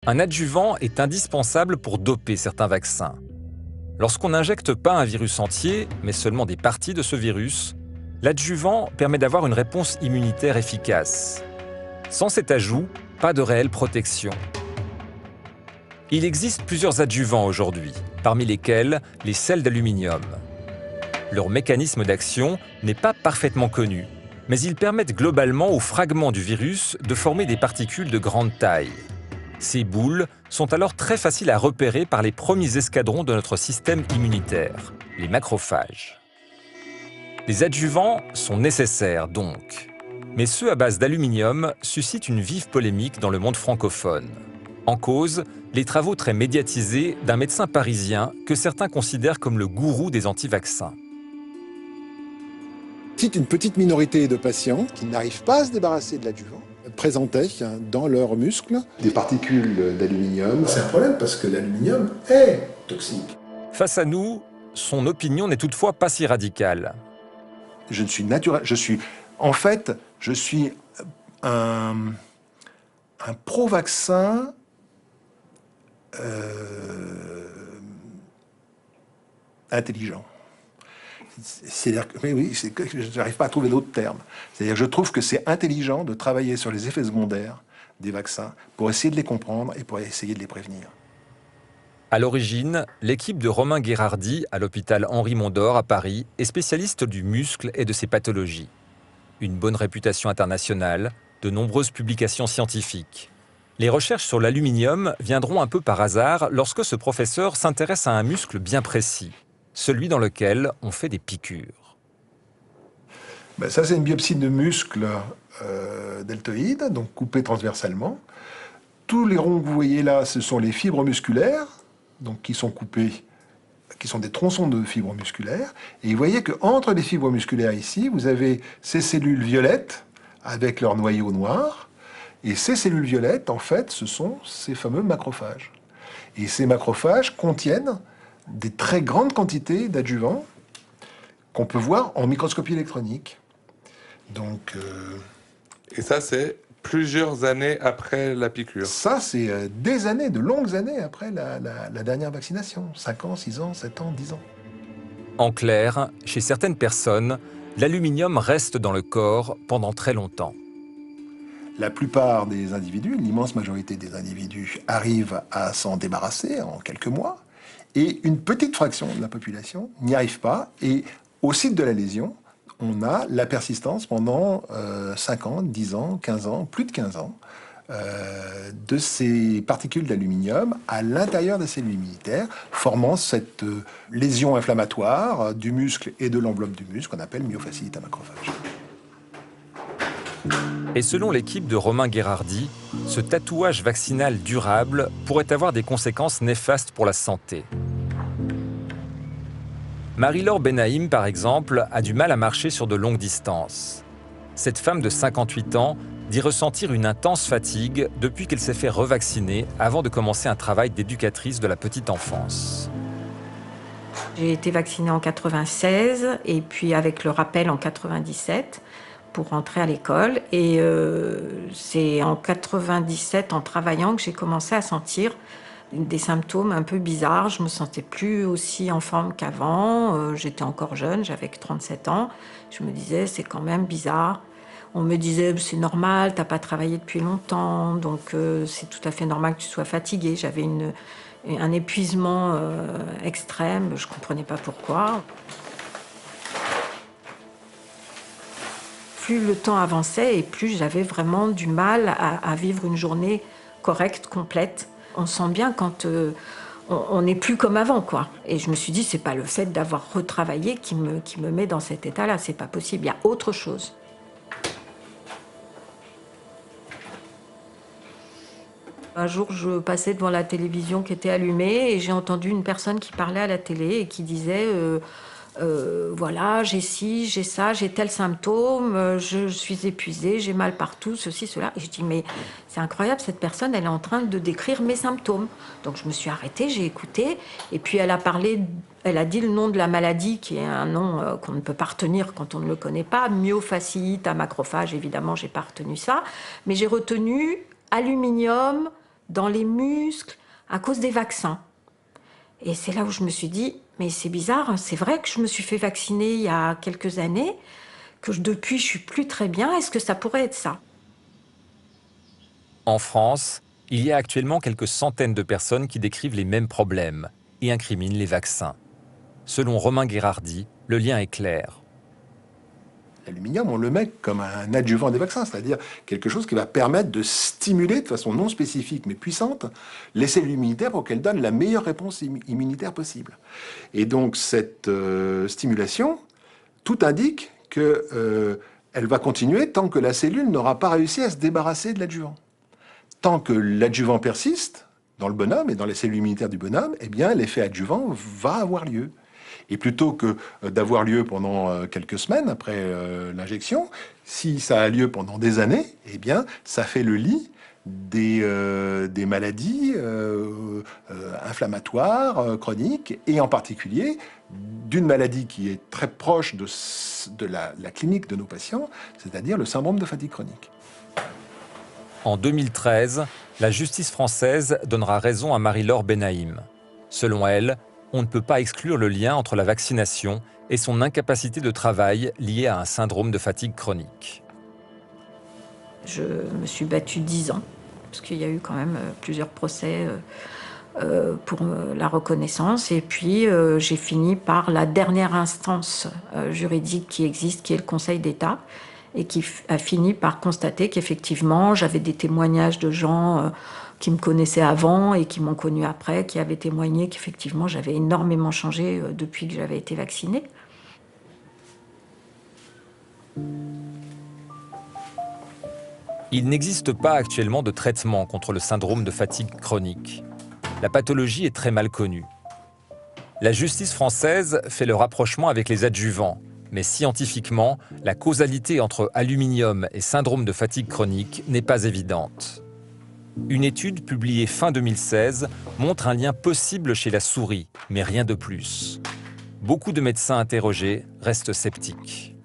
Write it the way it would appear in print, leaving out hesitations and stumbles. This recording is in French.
Un adjuvant est indispensable pour doper certains vaccins. Lorsqu'on n'injecte pas un virus entier, mais seulement des parties de ce virus, l'adjuvant permet d'avoir une réponse immunitaire efficace. Sans cet ajout, pas de réelle protection. Il existe plusieurs adjuvants aujourd'hui, parmi lesquels les sels d'aluminium. Leur mécanisme d'action n'est pas parfaitement connu, mais ils permettent globalement aux fragments du virus de former des particules de grande taille. Ces boules sont alors très faciles à repérer par les premiers escadrons de notre système immunitaire, les macrophages. Les adjuvants sont nécessaires donc, mais ceux à base d'aluminium suscitent une vive polémique dans le monde francophone. En cause, les travaux très médiatisés d'un médecin parisien que certains considèrent comme le gourou des anti-vaccins. C'est une petite minorité de patients qui n'arrivent pas à se débarrasser de l'adjuvant présentaient dans leurs muscles des particules d'aluminium. C'est un problème parce que l'aluminium est toxique. Face à nous, son opinion n'est toutefois pas si radicale. Je suis un pro-vaccin intelligent. C'est-à-dire que, je n'arrive pas à trouver d'autres termes. C'est-à-dire que je trouve que c'est intelligent de travailler sur les effets secondaires des vaccins pour essayer de les comprendre et pour essayer de les prévenir. À l'origine, l'équipe de Romain Guérardi à l'hôpital Henri Mondor à Paris est spécialiste du muscle et de ses pathologies. Une bonne réputation internationale, de nombreuses publications scientifiques. Les recherches sur l'aluminium viendront un peu par hasard lorsque ce professeur s'intéresse à un muscle bien précis, celui dans lequel on fait des piqûres. Ça, c'est une biopsie de muscle deltoïde, donc coupé transversalement. Tous les ronds que vous voyez là, ce sont les fibres musculaires, donc qui sont coupées, qui sont des tronçons de fibres musculaires. Et vous voyez qu'entre les fibres musculaires ici, vous avez ces cellules violettes avec leur noyau noir. Et ces cellules violettes, en fait, ce sont ces fameux macrophages. Et ces macrophages contiennent des très grandes quantités d'adjuvants qu'on peut voir en microscopie électronique. Donc, Et ça, c'est plusieurs années après la piqûre. Ça, c'est des années, de longues années après la dernière vaccination. 5 ans, 6 ans, 7 ans, 10 ans. En clair, chez certaines personnes, l'aluminium reste dans le corps pendant très longtemps. La plupart des individus, l'immense majorité des individus, arrivent à s'en débarrasser en quelques mois. Et une petite fraction de la population n'y arrive pas. Et au site de la lésion, on a la persistance pendant 5 ans, 10 ans, 15 ans, plus de 15 ans, de ces particules d'aluminium à l'intérieur des cellules immunitaires, formant cette lésion inflammatoire du muscle et de l'enveloppe du muscle qu'on appelle myofasciite à macrophage. Et selon l'équipe de Romain Guérardi, ce tatouage vaccinal durable pourrait avoir des conséquences néfastes pour la santé. Marie-Laure Benaïm, par exemple, a du mal à marcher sur de longues distances. Cette femme de 58 ans dit ressentir une intense fatigue depuis qu'elle s'est fait revacciner avant de commencer un travail d'éducatrice de la petite enfance. J'ai été vaccinée en 96 et puis avec le rappel en 97 pour rentrer à l'école. Et c'est en 97, en travaillant, que j'ai commencé à sentir des symptômes un peu bizarres. Je me sentais plus aussi en forme qu'avant. J'étais encore jeune, j'avais que 37 ans. Je me disais, c'est quand même bizarre. On me disait, c'est normal, t'as pas travaillé depuis longtemps, donc c'est tout à fait normal que tu sois fatiguée. J'avais un épuisement extrême, je comprenais pas pourquoi. Plus le temps avançait et plus j'avais vraiment du mal à vivre une journée correcte, complète. On sent bien quand on n'est plus comme avant, quoi. Et je me suis dit, c'est pas le fait d'avoir retravaillé qui me met dans cet état-là, c'est pas possible, il y a autre chose. Un jour, je passais devant la télévision qui était allumée et j'ai entendu une personne qui parlait à la télé et qui disait voilà, j'ai ci, j'ai ça, j'ai tel symptôme, je suis épuisée, j'ai mal partout, ceci, cela. Et je dis, mais c'est incroyable, cette personne, elle est en train de décrire mes symptômes. Donc je me suis arrêtée, j'ai écouté, et puis elle a dit le nom de la maladie, qui est un nom qu'on ne peut pas retenir quand on ne le connaît pas, myofasciite à macrophage, évidemment, j'ai pas retenu ça, mais j'ai retenu aluminium, dans les muscles à cause des vaccins. Et c'est là où je me suis dit, mais c'est bizarre, c'est vrai que je me suis fait vacciner il y a quelques années, que depuis je suis plus très bien, est-ce que ça pourrait être ça? En France, il y a actuellement quelques centaines de personnes qui décrivent les mêmes problèmes et incriminent les vaccins. Selon Romain Guérardi, le lien est clair. L'aluminium, on le met comme un adjuvant des vaccins, c'est-à-dire quelque chose qui va permettre de stimuler de façon non spécifique mais puissante les cellules immunitaires pour qu'elles donnent la meilleure réponse immunitaire possible. Et donc cette stimulation, tout indique qu'elle va continuer tant que la cellule n'aura pas réussi à se débarrasser de l'adjuvant. Tant que l'adjuvant persiste dans le bonhomme et dans les cellules immunitaires du bonhomme, eh bien l'effet adjuvant va avoir lieu. Et plutôt que d'avoir lieu pendant quelques semaines après l'injection, si ça a lieu pendant des années, eh bien, ça fait le lit des maladies inflammatoires chroniques, et en particulier d'une maladie qui est très proche de la clinique de nos patients, c'est-à-dire le syndrome de fatigue chronique. En 2013, la justice française donnera raison à Marie-Laure Benaïm. Selon elle, on ne peut pas exclure le lien entre la vaccination et son incapacité de travail liée à un syndrome de fatigue chronique. Je me suis battue 10 ans, parce qu'il y a eu quand même plusieurs procès pour la reconnaissance. Et puis j'ai fini par la dernière instance juridique qui existe, qui est le Conseil d'État, et qui a fini par constater qu'effectivement, j'avais des témoignages de gens qui me connaissaient avant et qui m'ont connue après, qui avaient témoigné qu'effectivement, j'avais énormément changé depuis que j'avais été vaccinée. Il n'existe pas actuellement de traitement contre le syndrome de fatigue chronique. La pathologie est très mal connue. La justice française fait le rapprochement avec les adjuvants, mais scientifiquement, la causalité entre aluminium et syndrome de fatigue chronique n'est pas évidente. Une étude publiée fin 2016 montre un lien possible chez la souris, mais rien de plus. Beaucoup de médecins interrogés restent sceptiques.